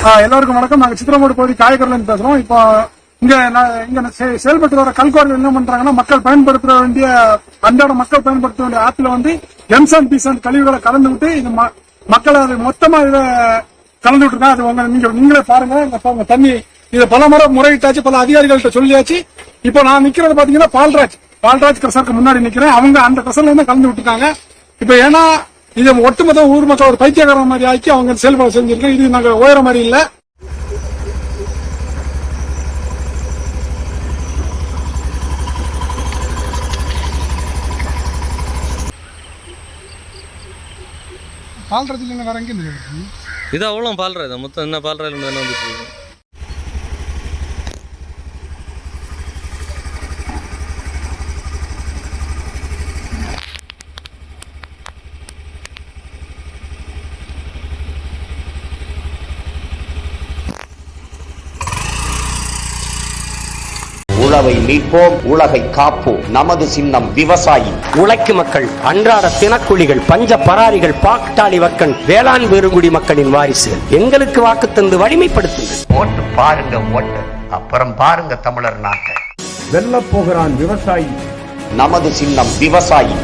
எல்லாருக்கும் வணக்கம். நாங்க சித்திரமூடு பகுதி காயக்கரில இருந்து பேசுறோம். இப்போ இங்க செயல்பட்டு வர கல்குவாரிகள் என்ன பண்றாங்கன்னா, மக்கள் பயன்படுத்த வேண்டிய அன்றாட மக்கள் பயன்படுத்த வேண்டிய ஆத்துல வந்து எம்சான் பீசான் கழிவுகளை கலந்து விட்டு இது மக்கள் அதை மொத்தமா இதை கலந்து விட்டுருக்காங்க. அது நீங்களே பாருங்க. தண்ணி இதை பல முறையிட்டாச்சு, பல அதிகாரிகள்கிட்ட சொல்லியாச்சு. இப்போ நான் நிக்கிறது பாத்தீங்கன்னா பால்ராஜ் கிரசருக்கு முன்னாடி நிக்கிறேன். அவங்க அந்த கிரசர்ல இருந்து கலந்து விட்டுருக்காங்க. இப்ப ஏன்னா இது ஒட்டுமொத்த ஊர் மக்கள் ஒரு பைத்தியக்கார மாதிரி ஆக்கி அவங்க செயல்பாடு செஞ்சிருக்கோம். இது நாங்க உயர மாதிரி இல்ல. பால்ராஜ் வேற எங்க இது அவ்வளோ பால்ராஜ் மொத்தம் என்ன பால்ராஜ் வந்துட்டு இருக்கு. உழவை மீட்போம், உலகை காப்போம். நமது சின்னம் விவசாயி. உழைக்கும் மக்கள், அன்றாட தினக்கூலிகள், பஞ்ச பராரிகள், பாக்டாளி வர்க்கன், வேளாண் பெருங்குடி மக்களின் வாரிசுகள். எங்களுக்கு வாக்கு தந்து வலிமைப்படுத்துங்கள். ஓட்டு பாருங்க, ஓட்டு அப்புறம் பாருங்க தமிழர் நாட்டை. வெல்ல போகிறான் விவசாயி. நமது சின்னம் விவசாயி.